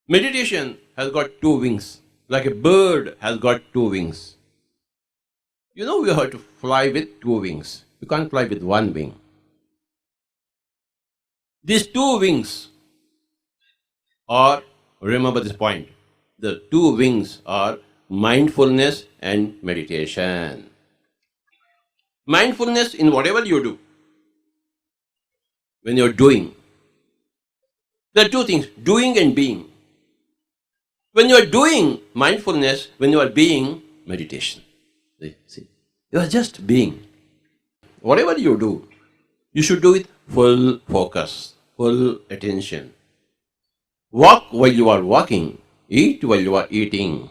Meditation has got two wings, like a bird has got two wings. You know, we have to fly with two wings. You can't fly with one wing. These two wings are, remember this point, the two wings are mindfulness and meditation. Mindfulness in whatever you do, when you're doing, there are two things, doing and being. When you are doing mindfulness, when you are being meditation. See, you are just being. Whatever you do, you should do with full focus, full attention. Walk while you are walking, eat while you are eating,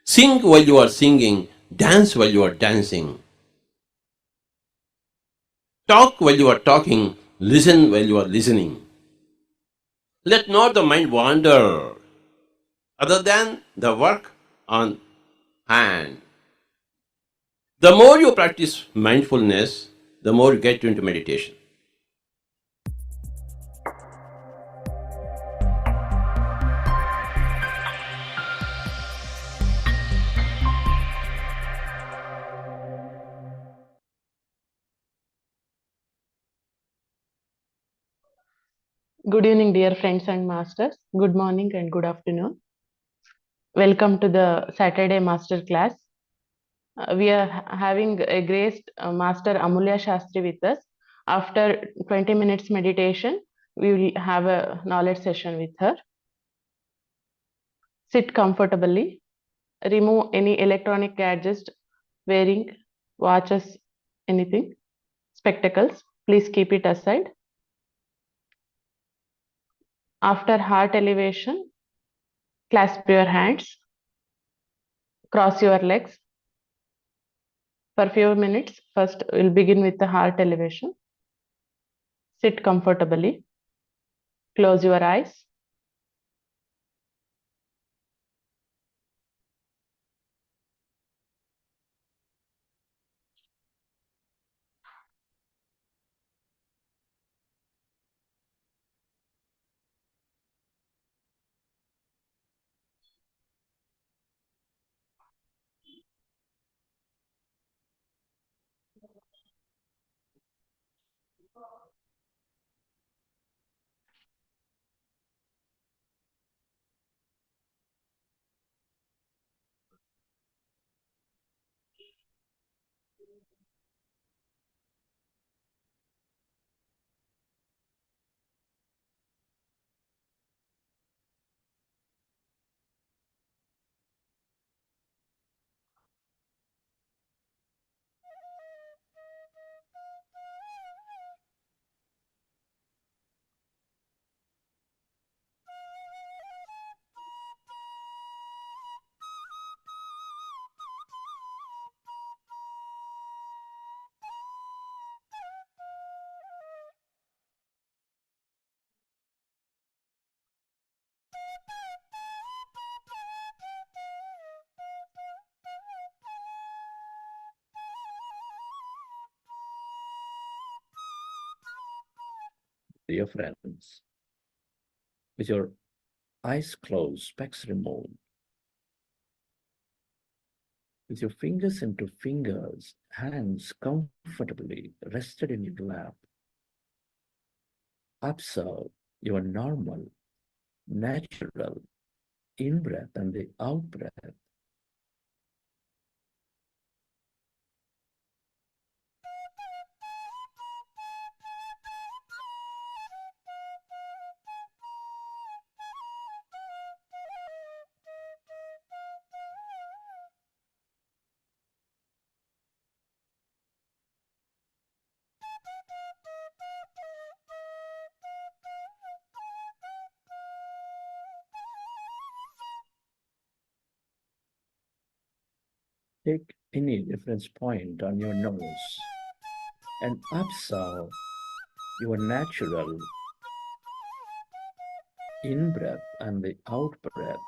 sing while you are singing, dance while you are dancing, talk while you are talking, listen while you are listening. Let not the mind wander other than the work on hand. The more you practice mindfulness, the more you get into meditation. Good evening, dear friends and masters. Good morning and good afternoon. Welcome to the Saturday master class. We are having a great master Amulya Shastri with us. After 20 minutes meditation, we will have a knowledge session with her. Sit comfortably. Remove any electronic gadgets, wearing watches, anything, spectacles. Please keep it aside. After heart elevation, clasp your hands, cross your legs. For few minutes, first we'll begin with the heart elevation. Sit comfortably. Close your eyes. Dear friends, with your eyes closed, specs removed, with your fingers into fingers, hands comfortably rested in your lap, observe your normal, natural in breath and the out breath. Take any reference point on your nose and observe your natural in breath and the out breath.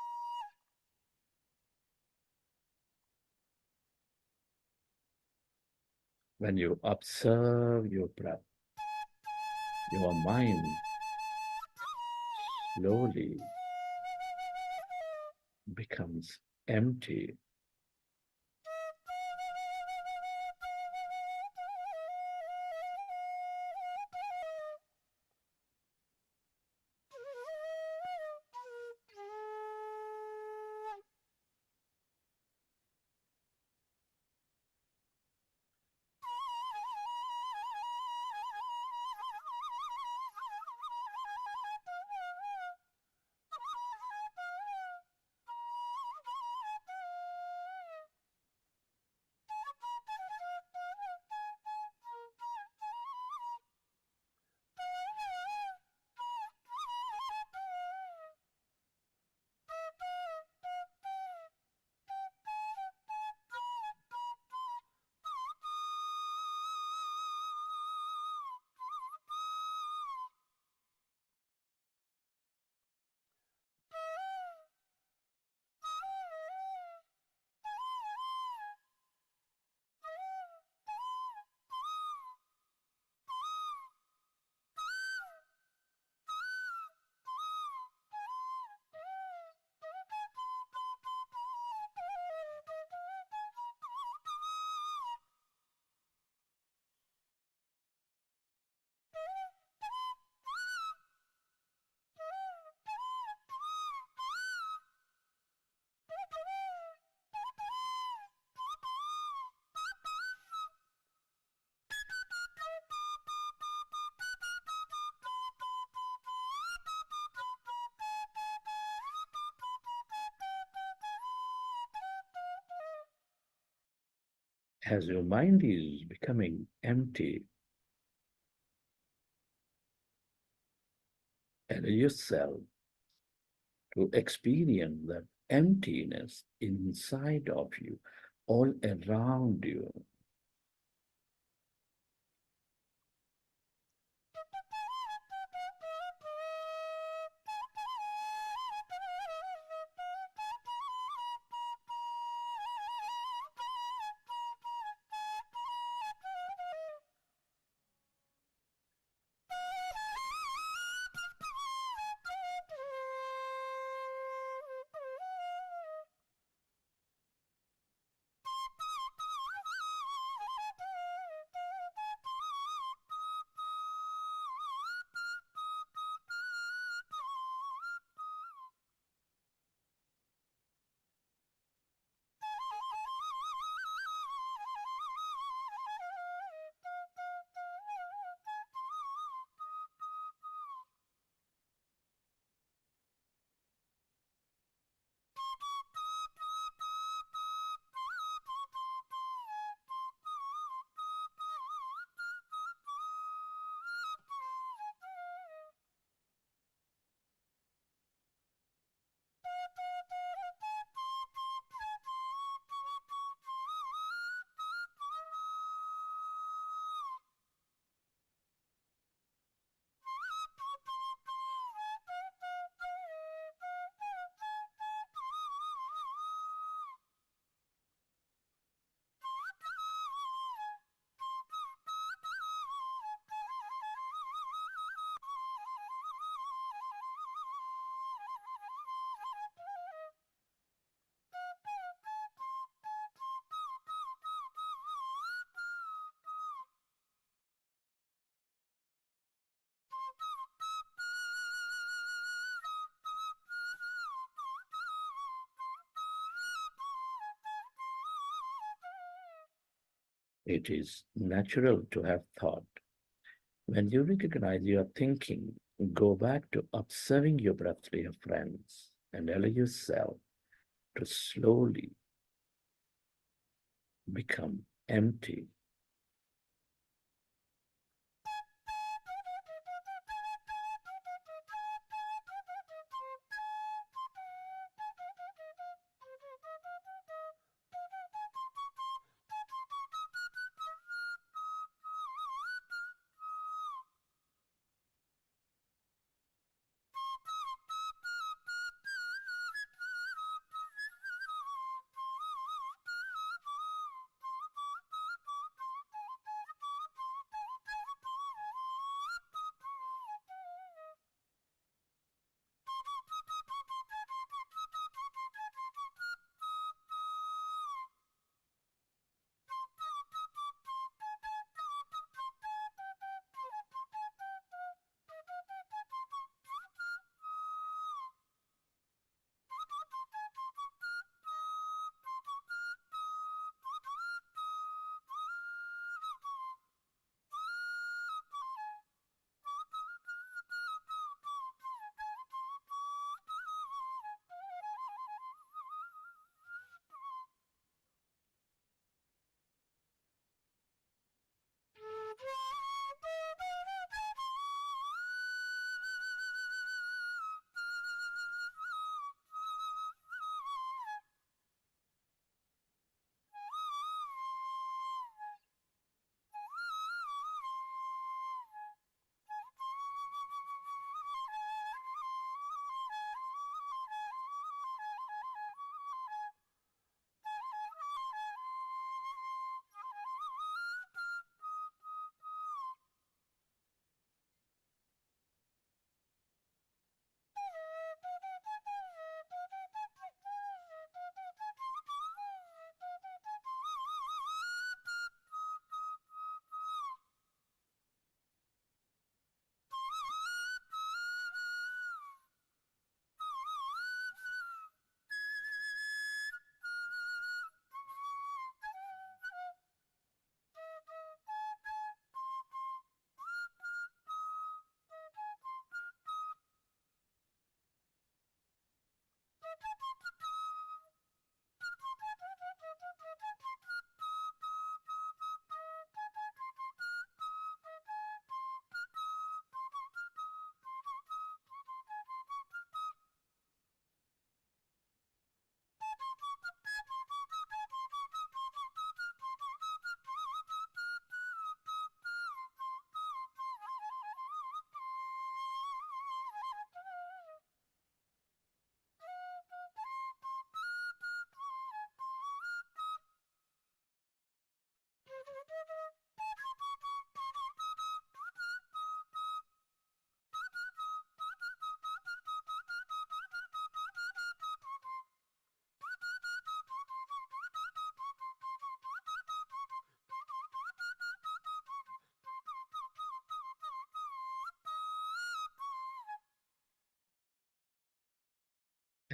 When you observe your breath, your mind slowly becomes empty. As your mind is becoming empty, allow yourself to experience that emptiness inside of you, all around you. It is natural to have thought. When you recognize your thinking, go back to observing your breath, dear friends, and allow yourself to slowly become empty.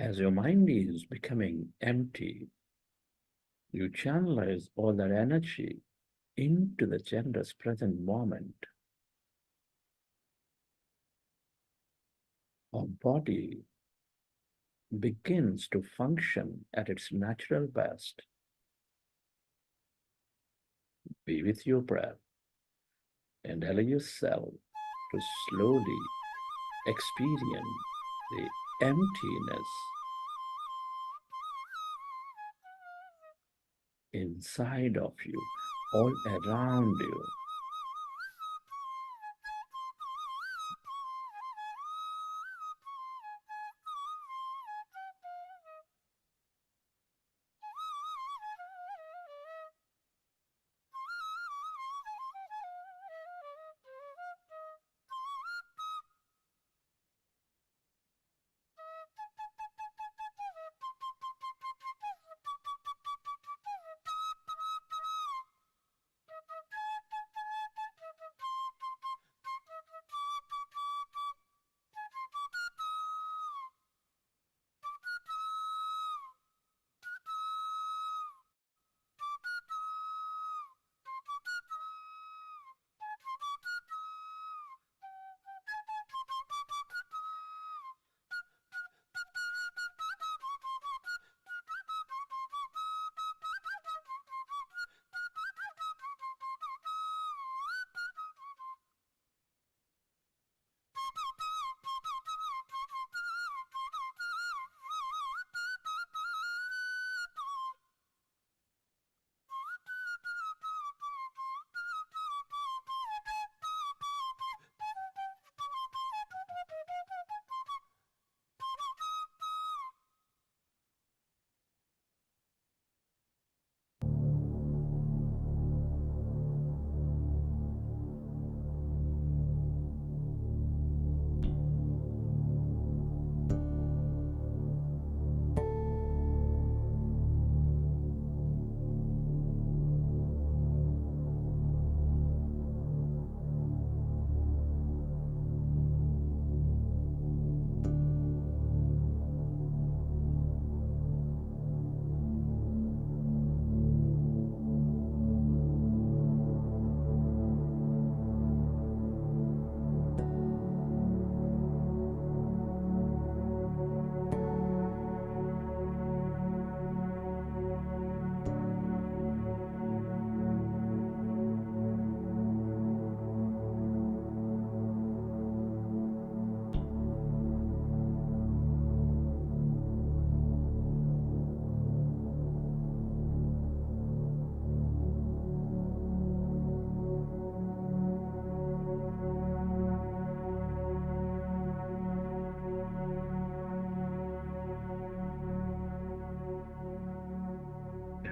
As your mind is becoming empty, you channelize all that energy into the generous present moment. Our body begins to function at its natural best. Be with your breath and allow yourself to slowly experience the emptiness inside of you, all around you.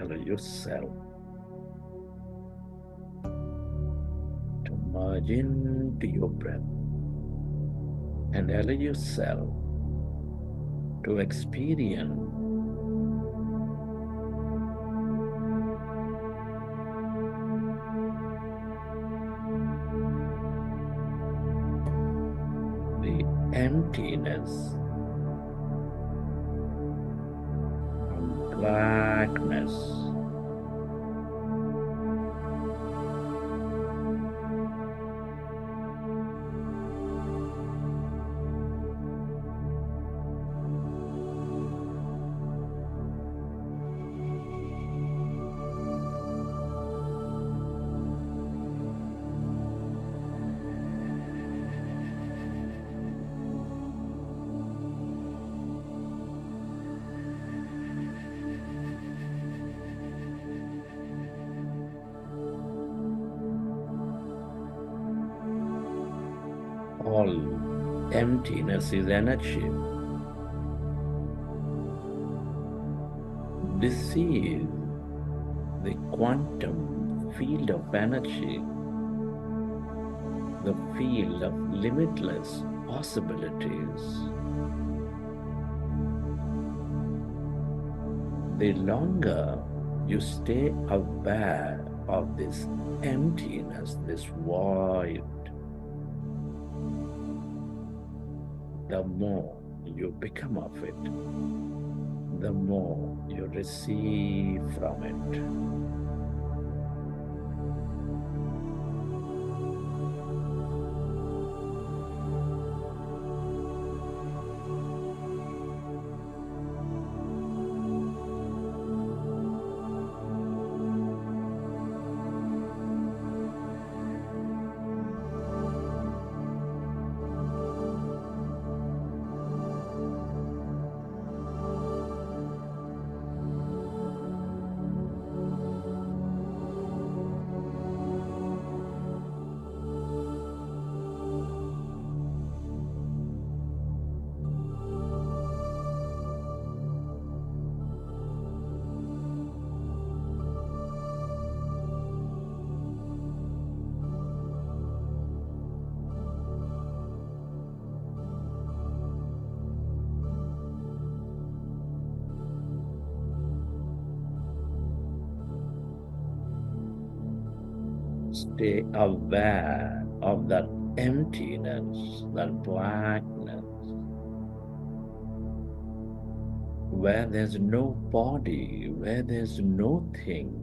Allow yourself to merge into your breath and allow yourself to experience the emptiness and blackness. All emptiness is energy. This is the quantum field of energy, the field of limitless possibilities. The longer you stay aware of this emptiness, this void, the more you become of it, the more you receive from it. Stay aware of that emptiness, that blackness, where there's no body, where there's no thing.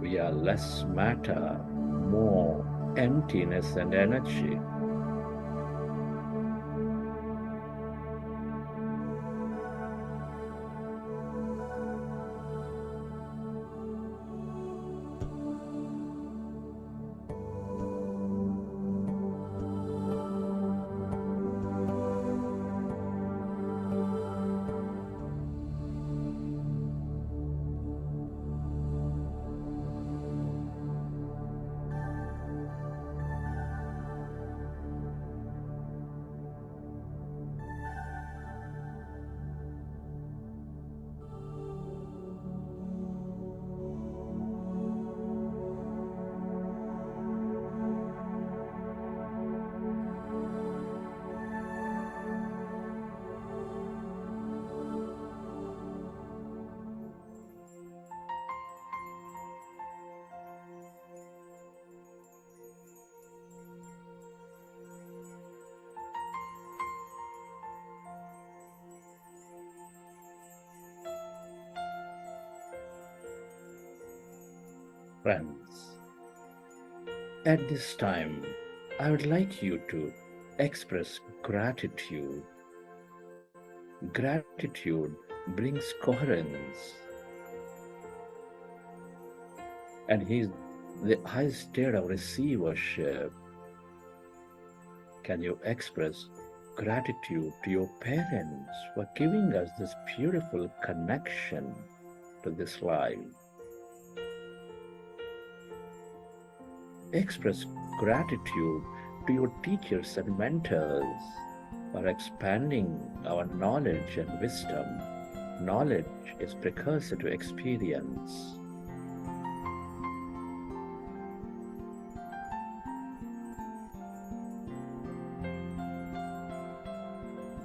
We are less matter, more emptiness and energy. Friends, at this time, I would like you to express gratitude. Gratitude brings coherence, and He's the highest state of receivership. Can you express gratitude to your parents for giving us this beautiful connection to this life? Express gratitude to your teachers and mentors for expanding our knowledge and wisdom. Knowledge is precursor to experience.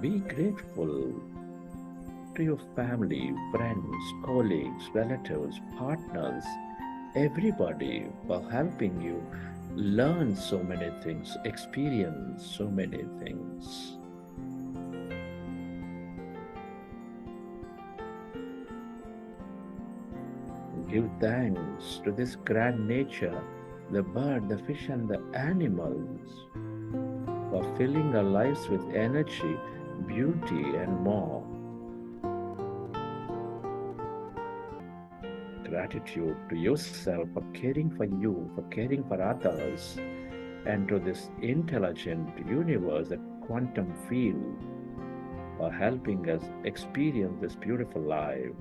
Be grateful to your family, friends, colleagues, relatives, partners, everybody for helping you learn so many things, experience so many things. Give thanks to this grand nature, the bird, the fish, and the animals, for filling our lives with energy, beauty, and more. Gratitude to yourself for caring for you, for caring for others, and to this intelligent universe, the quantum field, for helping us experience this beautiful life.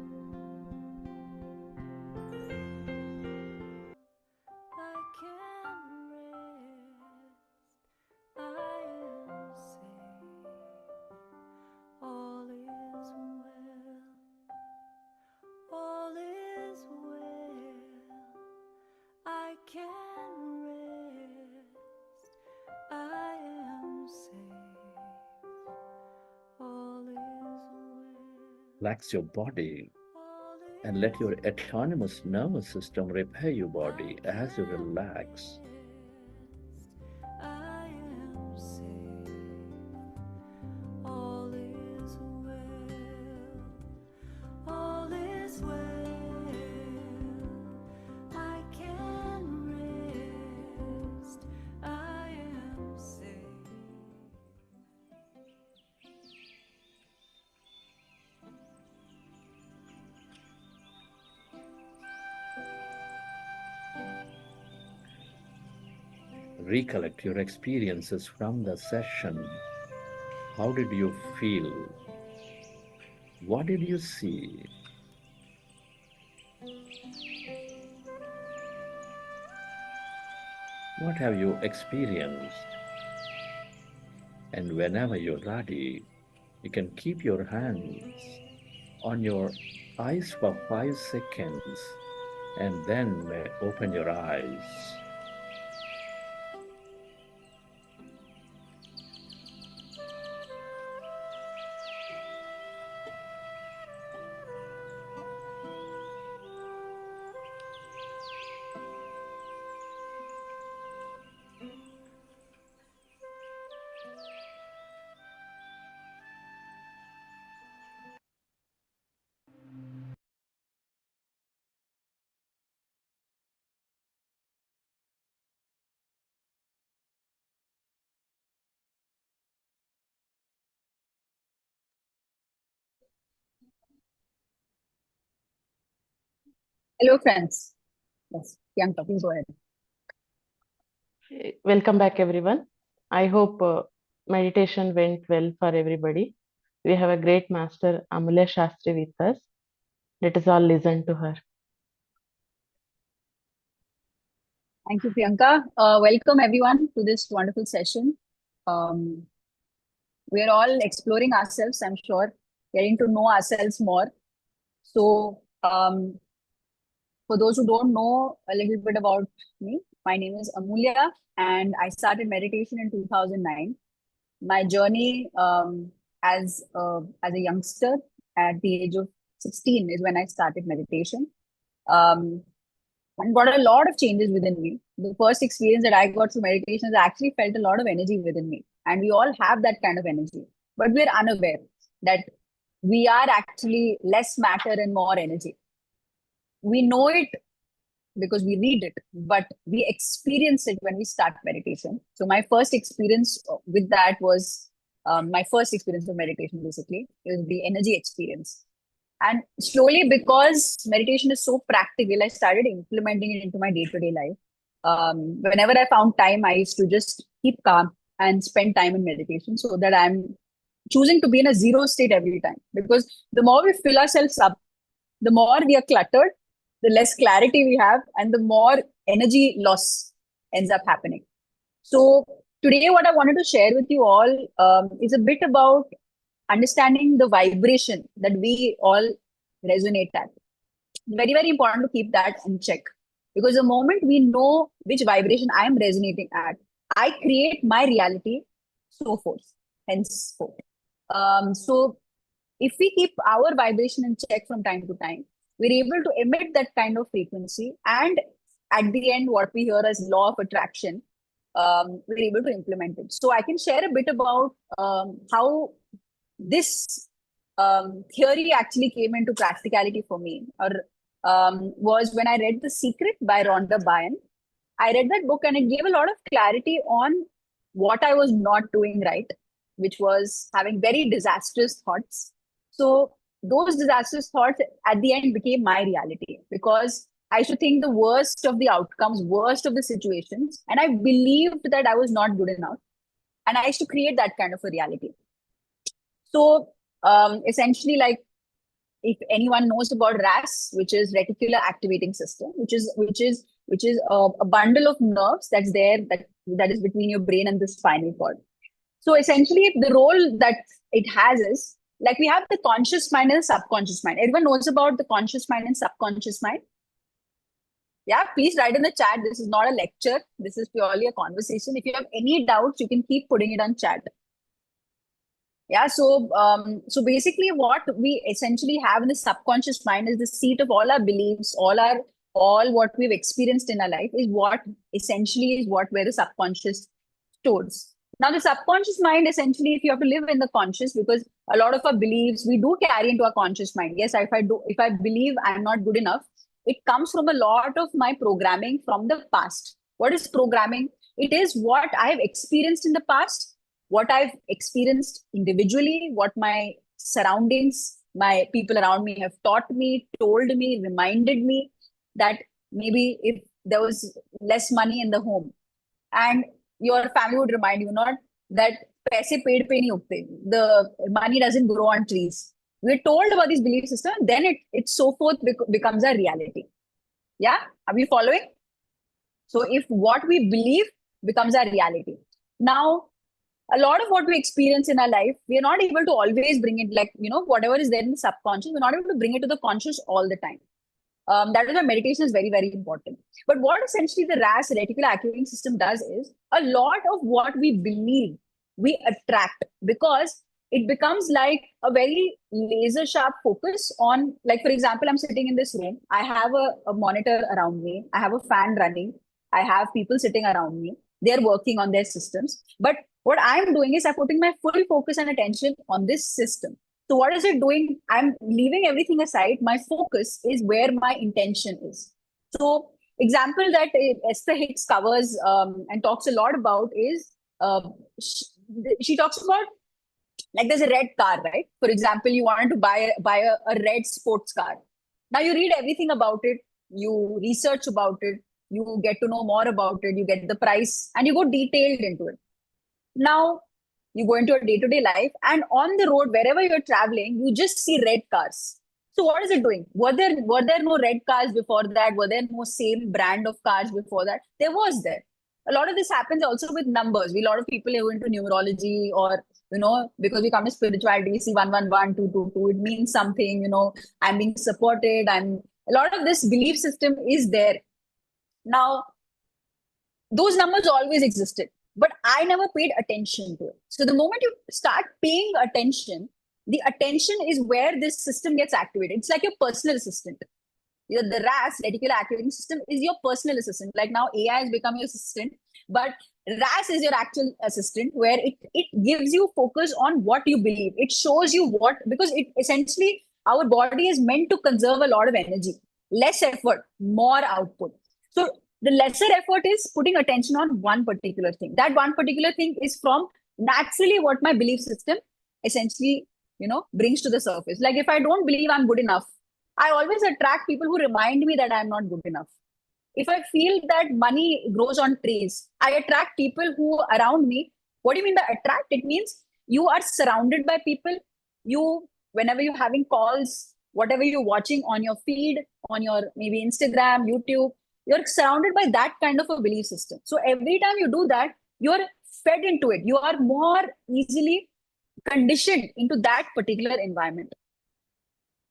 Relax your body and let your autonomous nervous system repair your body as you relax. Recollect your experiences from the session. How did you feel? What did you see? What have you experienced? And whenever you're ready, you can keep your hands on your eyes for 5 seconds and then may open your eyes. Hello, friends. Yes, Priyanka, please go ahead. Welcome back, everyone. I hope meditation went well for everybody. We have a great master, Amulya Shastri, with us. Let us all listen to her. Thank you, Priyanka. Welcome, everyone, to this wonderful session. We are all exploring ourselves, I'm sure, getting to know ourselves more. So, for those who don't know a little bit about me, my name is Amulya, and I started meditation in 2009. My journey as a youngster at the age of 16 is when I started meditation. And got a lot of changes within me. The first experience that I got through meditation is I actually felt a lot of energy within me. And we all have that kind of energy, but we're unaware that we are actually less matter and more energy. We know it because we read it, but we experience it when we start meditation. So my first experience with that was my first experience of meditation, basically, is the energy experience. And slowly, because meditation is so practical, I started implementing it into my day-to-day life. Whenever I found time, I used to just keep calm and spend time in meditation so that I'm choosing to be in a zero state every time. Because the more we fill ourselves up, the more we are cluttered, the less clarity we have, and the more energy loss ends up happening. So today, what I wanted to share with you all is a bit about understanding the vibration that we all resonate at. Very, very important to keep that in check. Because the moment we know which vibration I am resonating at, I create my reality so forth, henceforth. So if we keep our vibration in check from time to time, we're able to emit that kind of frequency. And at the end, what we hear as law of attraction, we're able to implement it. So I can share a bit about how this theory actually came into practicality for me, or was when I read The Secret by Rhonda Byrne. I read that book and it gave a lot of clarity on what I was not doing right, which was having very disastrous thoughts. So those disastrous thoughts at the end became my reality because I used to think the worst of the outcomes, worst of the situations, and I believed that I was not good enough. And I used to create that kind of a reality. So essentially, like, if anyone knows about RAS, which is reticular activating system, which is a bundle of nerves that's there, that is between your brain and the spinal cord. So essentially, the role that it has is, like, we have the conscious mind and the subconscious mind. Everyone knows about the conscious mind and subconscious mind. Yeah, please write in the chat. This is not a lecture. This is purely a conversation. If you have any doubts, you can keep putting it on chat. Yeah, so basically what we essentially have in the subconscious mind is the seat of all our beliefs, all what we've experienced in our life is what essentially is what where the subconscious stores. Now the subconscious mind, essentially, if you have to live in the conscious, because a lot of our beliefs we do carry into our conscious mind. Yes, if I believe I'm not good enough, it comes from a lot of my programming from the past. What is programming? It is what I've experienced in the past, what I've experienced individually, what my surroundings, my people around me have taught me, told me, reminded me that maybe if there was less money in the home, and your family would remind you not that paise ped pe nahi ugte, the money doesn't grow on trees. We're told about this belief system, then it so forth becomes a reality. Yeah, are we following? So if what we believe becomes our reality. Now, a lot of what we experience in our life, we are not able to always bring it, like, whatever is there in the subconscious, we're not able to bring it to the conscious all the time. That is why meditation is very, very important. But what essentially the RAS, reticular activating system, does is a lot of what we believe, we attract, because it becomes like a very laser sharp focus on, like, for example, I'm sitting in this room, I have a monitor around me, I have a fan running, I have people sitting around me, they're working on their systems. But what I'm doing is I'm putting my full focus and attention on this system. So what is it doing? I'm leaving everything aside. My focus is where my intention is. So example that Esther Hicks covers and talks a lot about is, she talks about, like, there's a red car, right? For example, you wanted to buy a red sports car. Now you read everything about it, you research about it, you get to know more about it, you get the price, and you go detailed into it. Now you go into your day-to-day life, and on the road, wherever you're traveling, you just see red cars. So what is it doing? Were there no red cars before that? Were there no same brand of cars before that? There was there. A lot of this happens also with numbers. A lot of people who are into numerology, or because we come to spirituality, we see 111, 222. It means something. I'm being supported. A lot of this belief system is there. Now, those numbers always existed, but I never paid attention to it. So the moment you start paying attention, the attention is where this system gets activated. It's like your personal assistant. The RAS, reticular activating system, is your personal assistant. Like, now AI has become your assistant, but RAS is your actual assistant, where it gives you focus on what you believe. It shows you because it essentially, our body is meant to conserve a lot of energy. Less effort, more output. So the lesser effort is putting attention on one particular thing. That one particular thing is from naturally what my belief system essentially, brings to the surface. Like, if I don't believe I'm good enough, I always attract people who remind me that I'm not good enough. If I feel that money grows on trees, I attract people who around me. What do you mean by attract? It means you are surrounded by people. Whenever you're having calls, whatever you're watching on your feed, on your maybe Instagram, YouTube, you're surrounded by that kind of a belief system. So every time you do that, you're fed into it. You are more easily conditioned into that particular environment.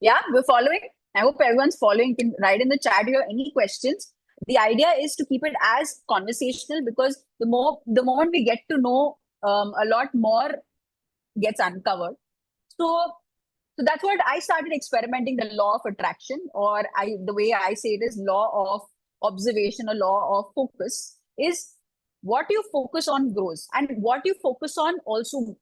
Yeah, we're following. I hope everyone's following. You can write in the chat if you have any questions. The idea is to keep it as conversational, because the moment we get to know, a lot more gets uncovered. So that's what I started experimenting, the law of attraction, or the way I say it is law of observation, or law of focus, is what you focus on grows, and what you focus on also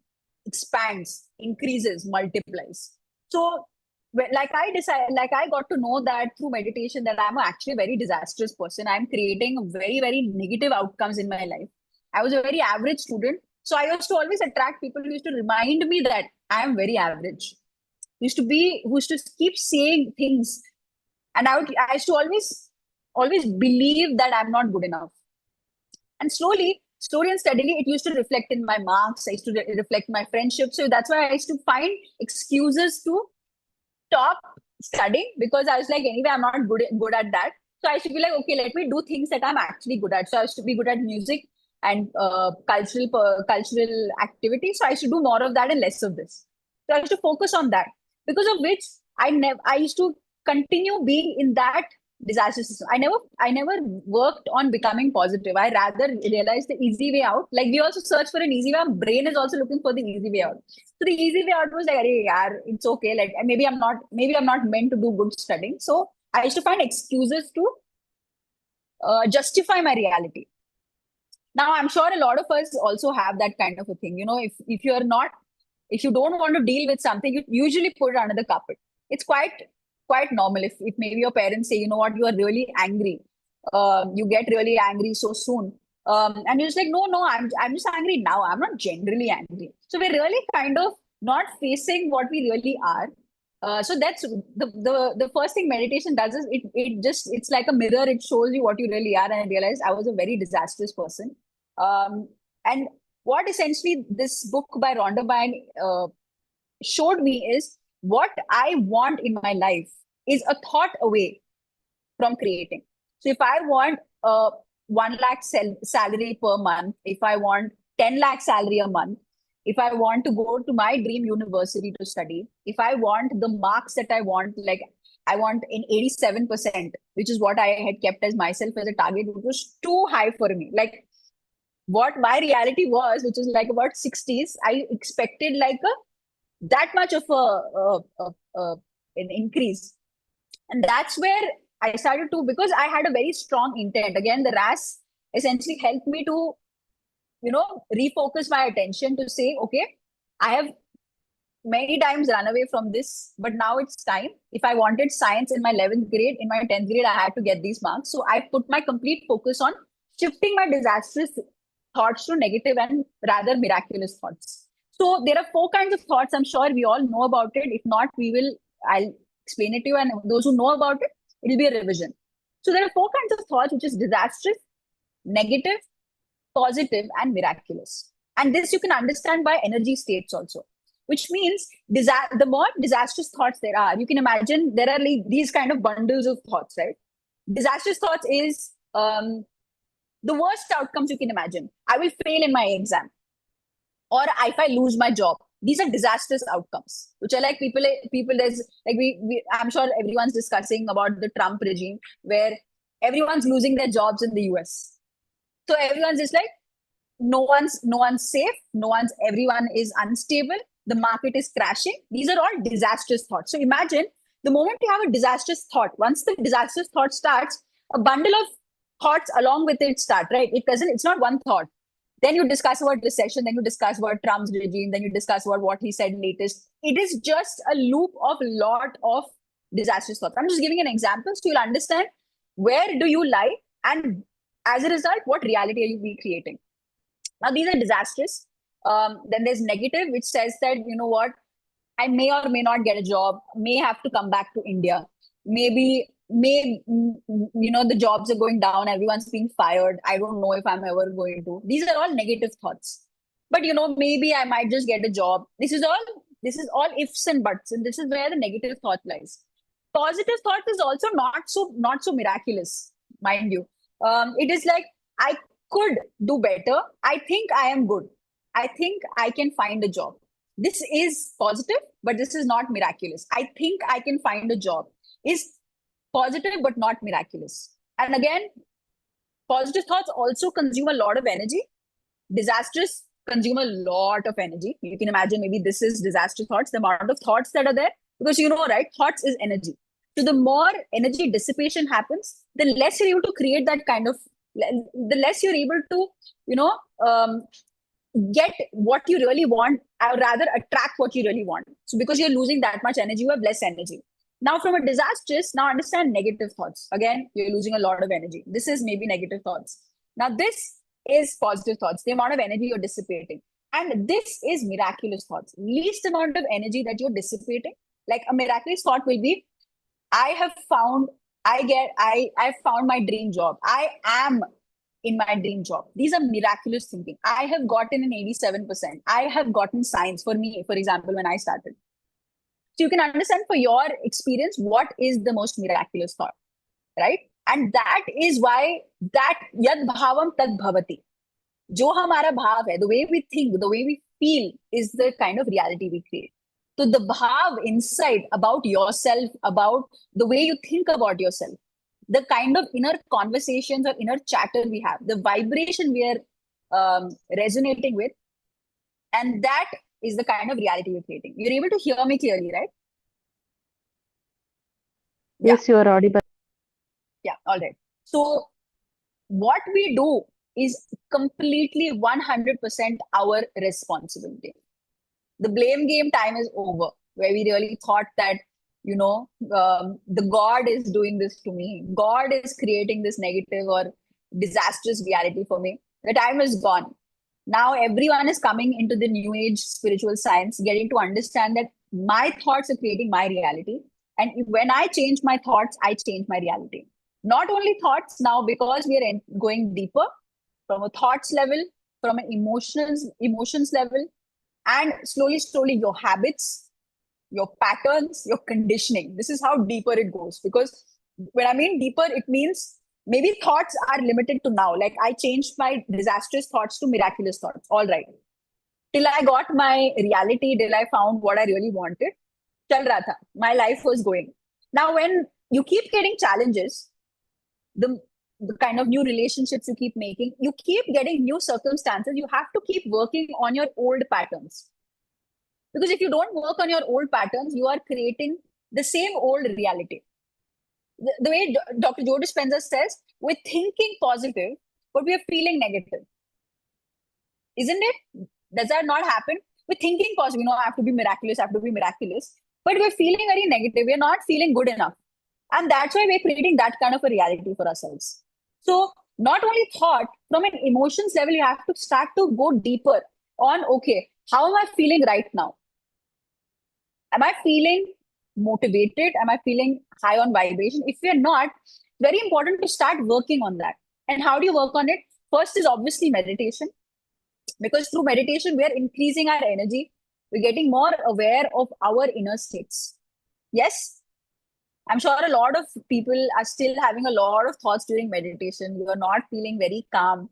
expands, increases, multiplies. So like I got to know that through meditation, that I'm actually a very disastrous person. I'm creating very, very negative outcomes in my life. I was a very average student. So I used to always attract people who used to remind me that I am very average. Who used to keep saying things. And I used to always believe that I'm not good enough. And slowly, slowly and steadily, it used to reflect in my marks. I used to reflect my friendship. So that's why I used to find excuses to stop studying, because I was like, anyway, I'm not good at that. So I should be like, okay, let me do things that I'm actually good at. So I used to be good at music and cultural activities. So I should do more of that and less of this. So I used to focus on that, because of which I used to continue being in that disaster system. I never worked on becoming positive. I rather realized the easy way out. Like, we also search for an easy way. Our brain is also looking for the easy way out. So the easy way out was like, "Arey, yaar, it's okay. Like, maybe I'm not meant to do good studying." So I used to find excuses to justify my reality. Now, I'm sure a lot of us also have that kind of a thing. If you don't want to deal with something, you usually put it under the carpet. It's quite normal. If maybe your parents say, you know what, you are really angry. You get really angry so soon. And you're just like, no, I'm just angry now. I'm not generally angry. So we're really kind of not facing what we really are. So that's the first thing meditation does is it's like a mirror. It shows you what you really are. And I realized I was a very disastrous person. And what essentially this book by Rhonda Byrne showed me is, what I want in my life is a thought away from creating. So if I want 1 lakh salary per month, if I want 10 lakh salary a month, if I want to go to my dream university to study, if I want the marks that I want, like I want an 87%, which is what I had kept as myself as a target, which was too high for me. Like, what my reality was, which is like about 60s, I expected like that much of an increase. And that's where I started to, because I had a very strong intent. Again, the RAS essentially helped me to, refocus my attention to say, okay, I have many times run away from this, but now it's time. If I wanted science in my 11th grade, in my 10th grade, I had to get these marks. So I put my complete focus on shifting my disastrous thoughts to negative and rather miraculous thoughts. So there are 4 kinds of thoughts. I'm sure we all know about it. If not, I'll explain it to you. And those who know about it, it'll be a revision. So there are 4 kinds of thoughts, which is disastrous, negative, positive, and miraculous. And this you can understand by energy states also, which means the more disastrous thoughts there are, you can imagine there are like these kind of bundles of thoughts, right? Disastrous thoughts is the worst outcomes you can imagine. I will fail in my exam, or if I lose my job. These are disastrous outcomes, which are like people. There's like I'm sure everyone's discussing about the Trump regime, where everyone's losing their jobs in the US. So everyone's just like, no one's safe. Everyone is unstable. The market is crashing. These are all disastrous thoughts. So imagine the moment you have a disastrous thought, once the disastrous thought starts, a bundle of thoughts along with it start, right? It's not one thought. Then you discuss about recession, then you discuss about Trump's regime, then you discuss about what he said latest. It is just a loop of lot of disastrous thoughts. I'm just giving an example so you'll understand where do you lie, and as a result, what reality are you creating. Now, these are disastrous. Then there's negative, which says that, you know what, I may or may not get a job, may have to come back to India. The jobs are going down, everyone's being fired. I don't know if I'm ever going to. These are all negative thoughts. But, maybe I might just get a job. This is all ifs and buts. And this is where the negative thought lies. Positive thought is also not so miraculous, mind you. It is like, I could do better. I think I am good. I think I can find a job. This is positive, but this is not miraculous. I think I can find a job is positive, but not miraculous. And again, positive thoughts also consume a lot of energy. Disastrous consume a lot of energy. You can imagine maybe this is disastrous thoughts, the amount of thoughts that are there, because right, thoughts is energy. So the more energy dissipation happens, the less you're able to create that kind of, the less you're able to, get what you really want, or rather attract what you really want. So because you're losing that much energy, you have less energy. Now, from a disastrous, now understand negative thoughts. Again, you're losing a lot of energy. This is maybe negative thoughts. Now, this is positive thoughts, the amount of energy you're dissipating. And this is miraculous thoughts, least amount of energy that you're dissipating. Like a miraculous thought will be, I have found my dream job. I am in my dream job. These are miraculous thinking. I have gotten an 87%. I have gotten science for me, for example, when I started. So you can understand for your experience, what is the most miraculous thought, right? And that is why that yad bhavam tad bhavati. Jo hamara bhav hai, the way we think, the way we feel is the kind of reality we create. So the bhav inside about yourself, about the way you think about yourself, the kind of inner conversations or inner chatter we have, the vibration we are resonating with, and that is the kind of reality we're creating. You're able to hear me clearly, right? Yes, you are audible. Yeah, all right. So what we do is completely 100% our responsibility. The blame game time is over, where we really thought that, the God is doing this to me. God is creating this negative or disastrous reality for me. The time is gone. Now everyone is coming into the new age spiritual science, getting to understand that my thoughts are creating my reality. And when I change my thoughts, I change my reality. Not only thoughts now, because we are going deeper from a thoughts level, from an emotions level, and slowly your habits, your patterns, your conditioning. This is how deeper it goes. Because when I mean deeper, it means maybe thoughts are limited to now. Like I changed my disastrous thoughts to miraculous thoughts. All right. Till I got my reality, till I found what I really wanted. Chal raha tha. My life was going. Now, when you keep getting challenges, the kind of new relationships you keep making, you keep getting new circumstances, you have to keep working on your old patterns. Because if you don't work on your old patterns, you are creating the same old reality. The way Dr. Joe Dispenza says, we're thinking positive, but we are feeling negative. Isn't it? Does that not happen? We're thinking positive, I have to be miraculous, but we're feeling very negative. We're not feeling good enough. And that's why we're creating that kind of a reality for ourselves. So not only thought, from an emotions level, you have to start to go deeper on, okay, how am I feeling right now? Am I feeling motivated? Am I feeling high on vibration? If we're not, very important to start working on that. And how do you work on it? First is obviously meditation. Because through meditation, we are increasing our energy. We're getting more aware of our inner states. Yes, I'm sure a lot of people are still having a lot of thoughts during meditation. You are not feeling very calm.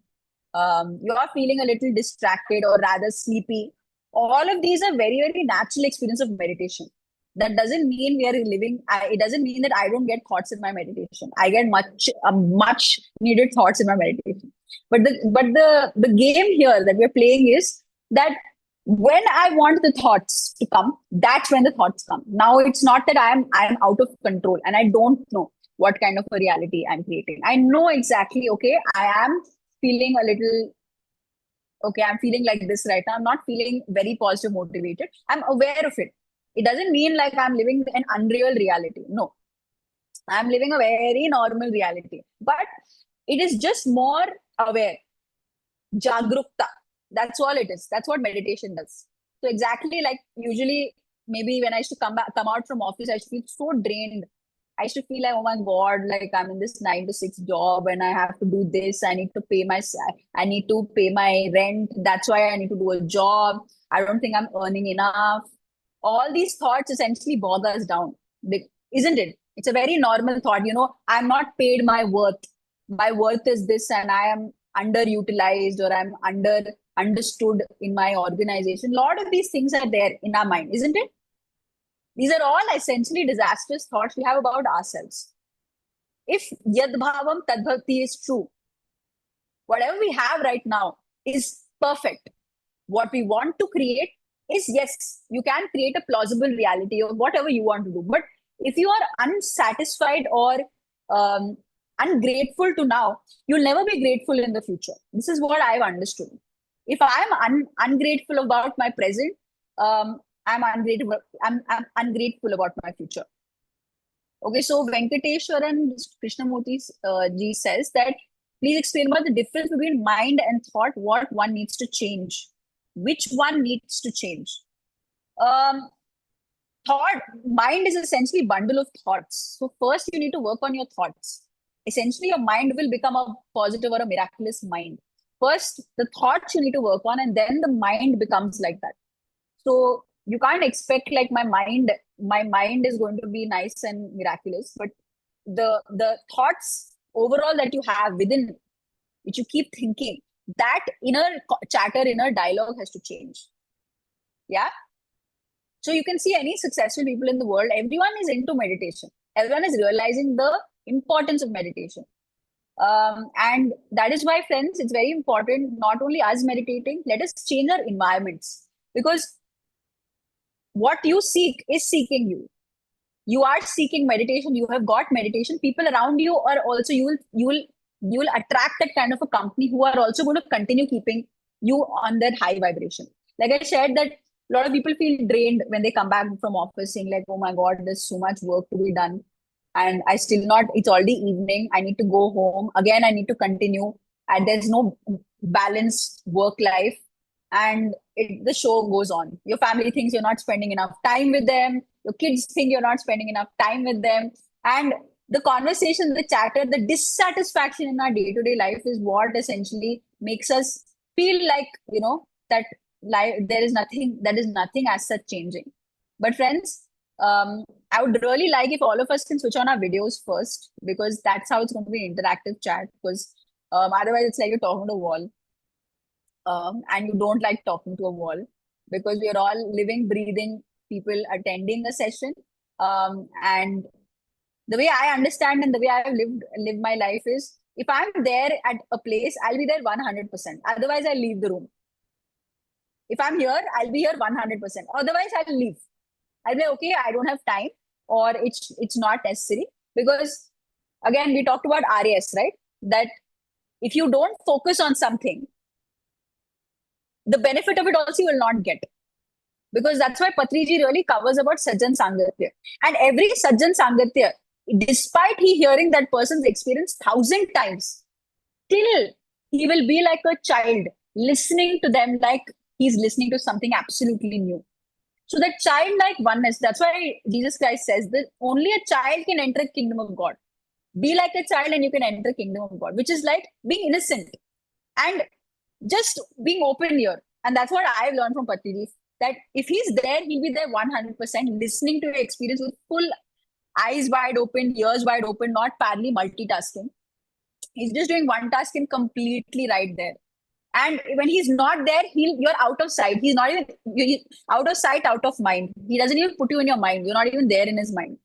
You are feeling a little distracted or rather sleepy. All of these are very, very natural experience of meditation. That doesn't mean we are living. It doesn't mean that I don't get thoughts in my meditation. I get much needed thoughts in my meditation. But the game here that we're playing is that when I want the thoughts to come, that's when the thoughts come. Now it's not that I'm out of control and I don't know what kind of a reality I'm creating. I know exactly, okay, I am feeling a little, okay, I'm feeling like this right now. I'm not feeling very positive, motivated. I'm aware of it. It doesn't mean like I'm living an unreal reality. No, I'm living a very normal reality. But it is just more aware. Jagrukta. That's all it is. That's what meditation does. So exactly like usually, maybe when I used to come out from office, I used to feel so drained. I used to feel like, oh my God, like I'm in this 9 to 6 job and I have to do this. I need to pay my rent. That's why I need to do a job. I don't think I'm earning enough. All these thoughts essentially bog us down, isn't it? It's a very normal thought. I'm not paid my worth. My worth is this, and I am underutilized, or I'm understood in my organization. A lot of these things are there in our mind, isn't it? These are all essentially disastrous thoughts we have about ourselves. If yad bhavam tad bhakti is true, whatever we have right now is perfect. What we want to create is, yes, you can create a plausible reality of whatever you want to do. But if you are unsatisfied or ungrateful to now, you'll never be grateful in the future. This is what I've understood. If I'm ungrateful about my present, I'm ungrateful about my future. Okay, so Venkateshwaran Krishnamurti ji says that, please explain about the difference between mind and thought, what one needs to change. Which one needs to change? Mind is essentially a bundle of thoughts. So first you need to work on your thoughts. essentially your mind will become a positive or a miraculous mind. First, the thoughts you need to work on, and then the mind becomes like that. So you can't expect like my mind is going to be nice and miraculous, but the thoughts overall that you have within, which you keep thinking, that inner chatter, inner dialogue has to change. Yeah. So you can see any successful people in the world, everyone is into meditation. Everyone is realizing the importance of meditation. And that is why, friends, it's very important, not only us meditating, let us change our environments. Because what you seek is seeking you. You are seeking meditation, you have got meditation. People around you are also, you will attract that kind of a company who are also going to continue keeping you on that high vibration. Like I shared that a lot of people feel drained when they come back from office saying like, oh my God, there's so much work to be done. And I still not, it's already evening. I need to go home. Again, I need to continue. And there's no balanced work life. And the show goes on. Your family thinks you're not spending enough time with them. Your kids think you're not spending enough time with them. And the conversation, the chatter, the dissatisfaction in our day-to-day life is what essentially makes us feel like, that life, there is nothing as such changing. But friends, I would really like if all of us can switch on our videos first, because that's how it's going to be an interactive chat. Because otherwise, it's like you're talking to a wall. And you don't like talking to a wall, because we are all living, breathing people attending a session. And the way I understand and the way I've lived my life is, if I'm there at a place, I'll be there 100%. Otherwise, I'll leave the room. If I'm here, I'll be here 100%. Otherwise, I'll leave. I'll be like, okay, I don't have time, or it's not necessary. Because again, we talked about RAS, right? That if you don't focus on something, the benefit of it also you will not get. Because that's why Patriji really covers about Sajjan Sangatya. And every Sajjan Sangatya, despite he hearing that person's experience 1,000 times, still he will be like a child, listening to them like he's listening to something absolutely new. So that childlike oneness, that's why Jesus Christ says that only a child can enter the kingdom of God. Be like a child and you can enter the kingdom of God, which is like being innocent and just being open here. And that's what I've learned from Patriji, that if he's there, he'll be there 100%, listening to your experience with full eyes wide open, ears wide open, not parallel multitasking. He's just doing one task and completely right there. And when he's not there, you're out of sight. He's not even out of sight, out of mind. He doesn't even put you in your mind. You're not even there in his mind.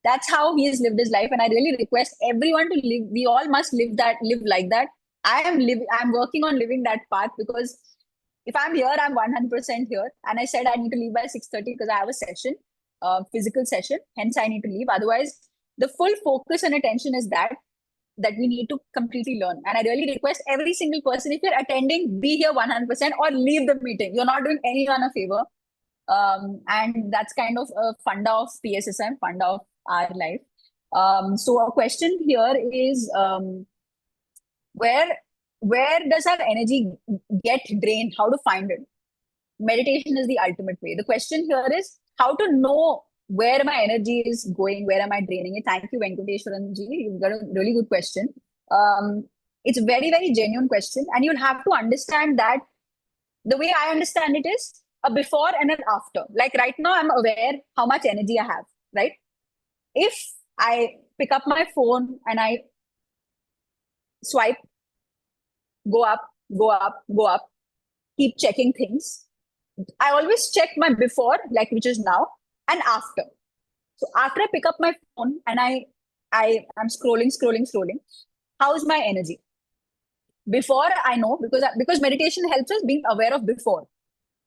That's how he has lived his life. And I really request everyone to live. We all must live like that. I'm working on living that path, because if I'm here, I'm 100% here. And I said I need to leave by 6:30 because I have a session, physical session. Hence, I need to leave. Otherwise, the full focus and attention is that we need to completely learn. And I really request every single person, if you're attending, be here 100% or leave the meeting. You're not doing anyone a favor. And that's kind of a funda of PSSM, funda of our life. So a question here is, where does our energy get drained? How to find it? Meditation is the ultimate way. The question here is how to know where my energy is going, where am I draining it? Thank you, Venkateshwaran ji. You've got a really good question. It's a very, very genuine question. And you'll have to understand that the way I understand it is a before and an after. Like right now, I'm aware how much energy I have, right? If I pick up my phone and I swipe, go up, go up, go up, keep checking things, I always check my before, like which is now, and after. So after I pick up my phone and I'm scrolling, how's my energy? Before, I know, because meditation helps us being aware of before.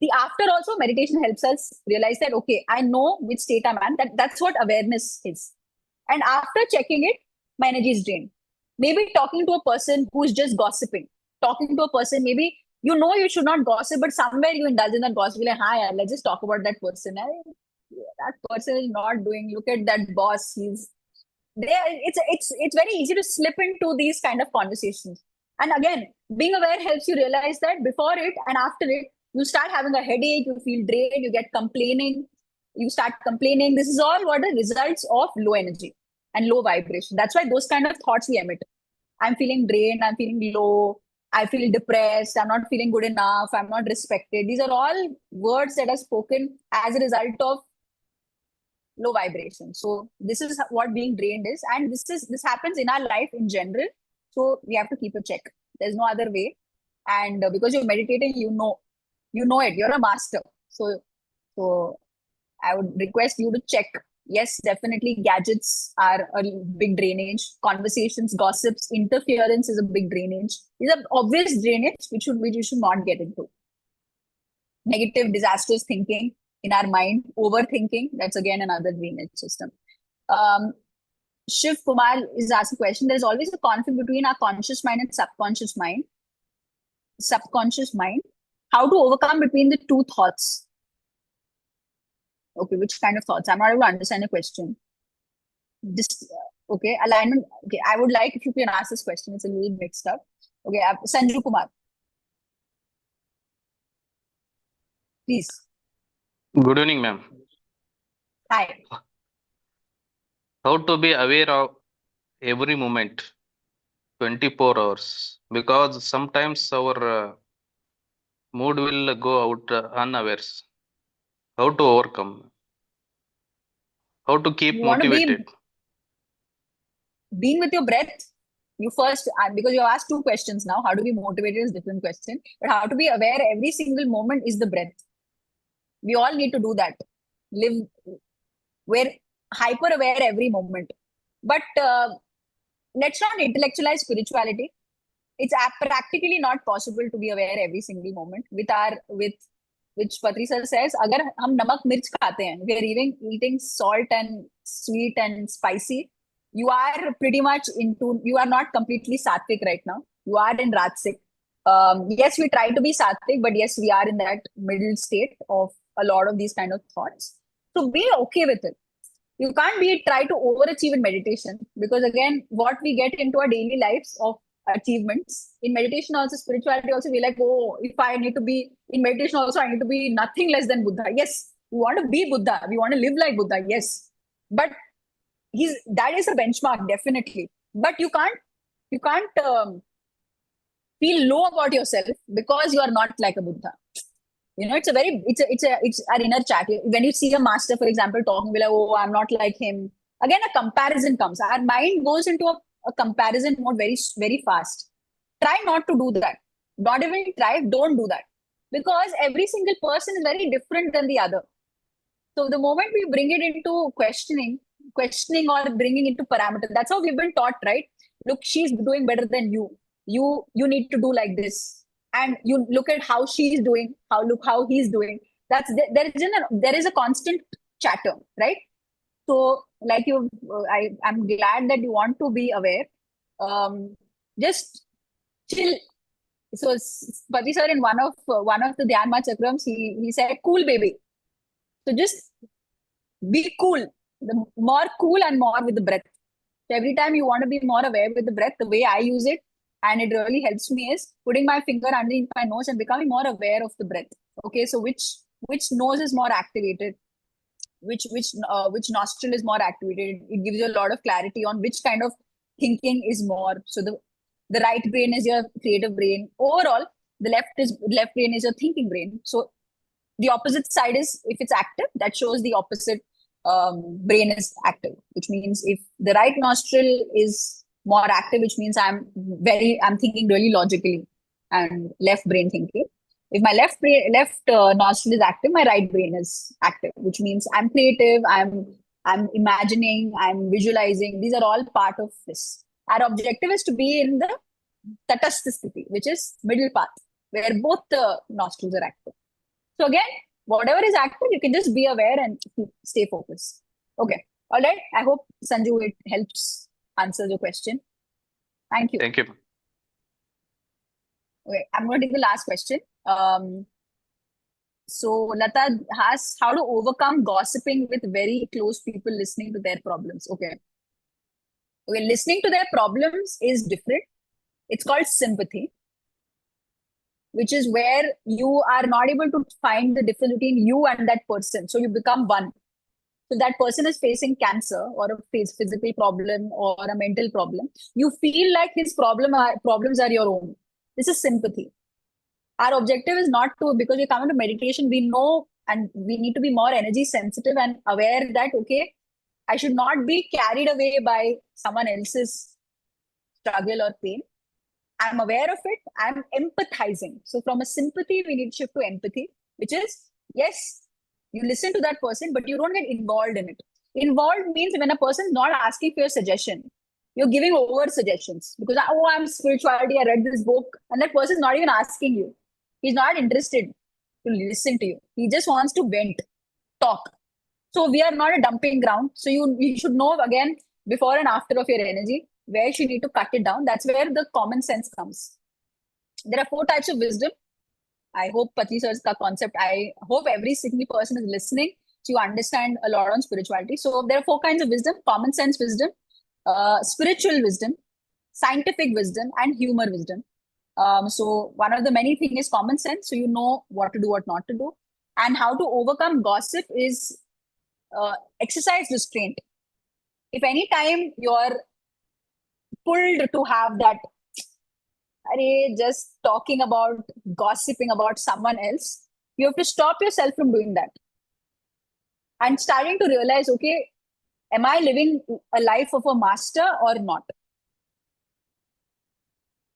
The after also, meditation helps us realize that, okay, I know which state I'm in. That's what awareness is. And after checking it, my energy is drained. Maybe talking to a person who's just gossiping, talking to a person, maybe you should not gossip, but somewhere you indulge in that gossip. Like, hi, let's just talk about that person. That person is not doing. Look at that boss. He's there. It's very easy to slip into these kind of conversations. And again, being aware helps you realize that before it and after it, you start having a headache. You feel drained. You get complaining. You start complaining. This is all what the results of low energy. and low vibration. That's why those kind of thoughts we emit. I'm feeling drained, I'm feeling low, I feel depressed, I'm not feeling good enough, I'm not respected. These are all words that are spoken as a result of low vibration. So this is what being drained is, and this happens in our life in general. So we have to keep a check. There's no other way. And because you're meditating, you know it. You're a master. So I would request you to check. Yes, definitely gadgets are a big drainage. Conversations, gossips, interference is a big drainage. These are obvious drainage which you should not get into. Negative, disastrous thinking in our mind, overthinking, that's again another drainage system. Shiv Kumar is asking a question. There's always a conflict between our conscious mind and subconscious mind. How to overcome between the two thoughts? Okay, which kind of thoughts? I'm not able to understand the question. Okay, alignment. Okay, I would like if you can ask this question. It's a little mixed up. Okay, Sanju Kumar. Please. Good evening, ma'am. Hi. How to be aware of every moment, 24 hours? Because sometimes our mood will go out unawares. How to overcome? How to keep You want to be motivated? being with your breath. You first, because you asked two questions now. How to be motivated is a different question. But how to be aware every single moment is the breath. We all need to do that. We're hyper aware every moment. But let's not intellectualize spirituality. It's practically not possible to be aware every single moment. With which Patri sir says, agar hum namak mirch khate hain, we are eating salt and sweet and spicy, you are pretty much you are not completely sattvic right now. You are in Rajasic. Yes, we try to be sattvic, but yes, we are in that middle state of a lot of these kind of thoughts. So be okay with it. You can't try to overachieve in meditation, because again, what we get into our daily lives of achievements in meditation, also spirituality, also we're like, oh, if I need to be in meditation, also I need to be nothing less than Buddha. Yes, we want to be Buddha. We want to live like Buddha. Yes, but that is a benchmark, definitely. But you can't feel low about yourself because you are not like a Buddha. It's our inner chat. When you see a master, for example, talking, be like, oh, I'm not like him. Again, a comparison comes. Our mind goes into a comparison mode very, very fast. Try not to do that. Not even try, don't do that. Because every single person is very different than the other. So the moment we bring it into questioning or bringing into parameter, that's how we've been taught, right? Look, she's doing better than you. You need to do like this. And you look at how she's doing, how he's doing. There is a constant chatter, right? So like I'm glad that you want to be aware. Just chill. So Pati sir, in one of the Dhyanma Chakrams, he said, cool baby. So just be cool. The more cool and more with the breath. So every time you want to be more aware with the breath, the way I use it, and it really helps me, is putting my finger underneath my nose and becoming more aware of the breath. Okay, so which nose is more activated, which nostril is more activated. It gives you a lot of clarity on which kind of thinking is more. So the right brain is your creative brain. Overall, the left brain is your thinking brain. So the opposite side is, if it's active, that shows the opposite brain is active, which means if the right nostril is more active, which means I'm thinking really logically and left brain thinking. If my left nostril is active, my right brain is active, which means I'm creative, I'm imagining, I'm visualizing. These are all part of this. Our objective is to be in the tatastha sthiti, which is middle path, where both the nostrils are active. So again, whatever is active, you can just be aware and stay focused. Okay. All right. I hope, Sanju, it helps answer your question. Thank you. Thank you. Okay. I'm going to take the last question. So Lata asks how to overcome gossiping with very close people, listening to their problems. Okay. Listening to their problems is different. It's called sympathy, which is where you are not able to find the difference between you and that person. So you become one. So that person is facing cancer or a physical problem or a mental problem. You feel like his problems are your own. This is sympathy. Our objective is not to, because we come into meditation, we know and we need to be more energy sensitive and aware that, okay, I should not be carried away by someone else's struggle or pain. I'm aware of it. I'm empathizing. So from a sympathy, we need to shift to empathy, which is, yes, you listen to that person, but you don't get involved in it. Involved means when a person's not asking for your suggestion, you're giving over suggestions because, oh, I'm spirituality, I read this book, and that person's not even asking you. He's not interested to listen to you. He just wants to vent, talk. So we are not a dumping ground. So you should know again before and after of your energy, where you need to cut it down. That's where the common sense comes. There are 4 types of wisdom. I hope Patri sir's concept, I hope every single person is listening so you understand a lot on spirituality. So there are 4 kinds of wisdom: common sense wisdom, spiritual wisdom, scientific wisdom, and humor wisdom. So one of the many things is common sense. So you know what to do, what not to do. And how to overcome gossip is exercise restraint. If any time you're pulled to have that, just talking about, gossiping about someone else, you have to stop yourself from doing that. And starting to realize, okay, am I living a life of a master or not?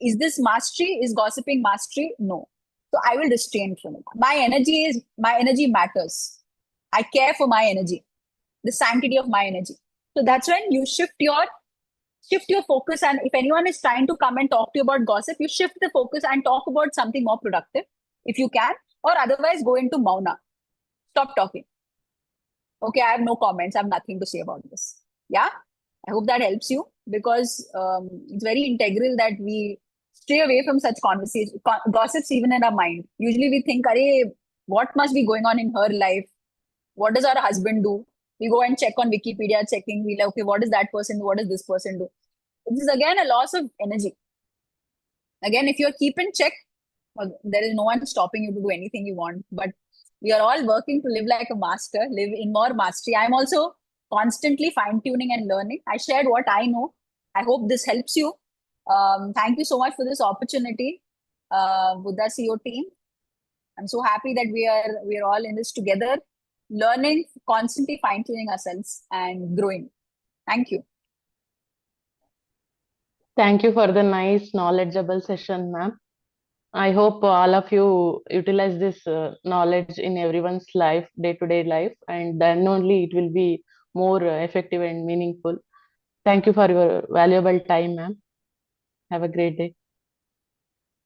Is this mastery? Is gossiping mastery? No. So I will restrain from it. My energy matters. I care for my energy, the sanctity of my energy. So that's when you shift your focus. And if anyone is trying to come and talk to you about gossip, you shift the focus and talk about something more productive if you can, or otherwise go into mauna. Stop talking. Okay, I have no comments. I have nothing to say about this. Yeah, I hope that helps you, because it's very integral that we stay away from such conversations, gossips even in our mind. Usually we think, what must be going on in her life? What does our husband do? We go and check on Wikipedia, checking, we like, okay, what does that person do? What does this person do? This is again a loss of energy. Again, if you're keep in check, there is no one stopping you to do anything you want. But we are all working to live like a master, live in more mastery. I'm also constantly fine-tuning and learning. I shared what I know. I hope this helps you. Thank you so much for this opportunity, Buddha CEO team. I'm so happy that we are all in this together, learning, constantly fine-tuning ourselves and growing. Thank you. Thank you for the nice, knowledgeable session, ma'am. I hope all of you utilize this knowledge in everyone's life, day-to-day life, and then only it will be more effective and meaningful. Thank you for your valuable time, ma'am. Have a great day.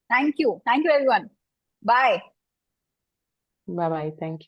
Thank you. Thank you, everyone. Bye. Bye-bye. Thank you.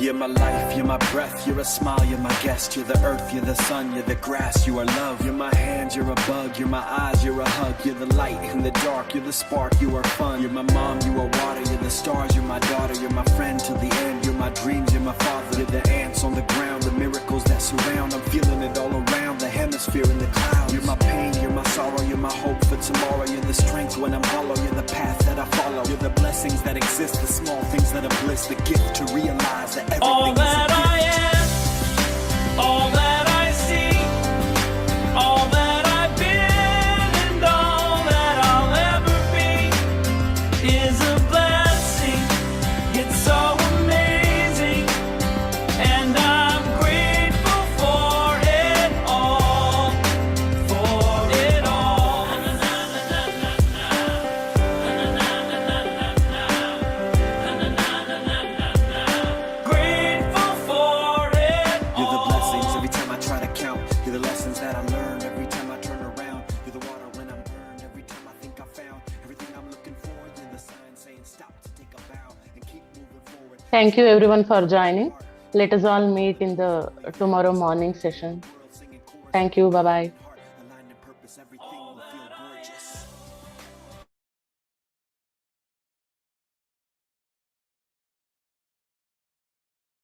You're my life, you're my breath, you're a smile, you're my guest. You're the earth, you're the sun, you're the grass, you are love. You're my hands, you're a bug, you're my eyes, you're a hug. You're the light in the dark, you're the spark, you are fun. You're my mom, you are water, you're the stars, you're my daughter. You're my friend till the end, you're my dreams, you're my father. You're the ants on the ground, the miracles that surround. I'm feeling it all around, the hemisphere in the clouds. You're my pain, you're my sorrow, you're my hope for tomorrow. You're the strength when I'm hollow, you're the path that I follow. You're the blessings that exist, the small things that are bliss. The gift to realize that everything all that is a gift. I am, all that I see, all that I've been, and all that I'll ever be is a blessing. It's so amazing, and I'm grateful for it all, for it all. Grateful for it You're the all. blessings every time I try to count. You're the lessons that I learn every time I turn around. You're the water when I'm burned every time I think I found everything I'm looking for. You're the sign saying stop to take a bow and keep moving forward. Thank you everyone for joining. Let us all meet in the tomorrow morning session. Thank you. Bye bye.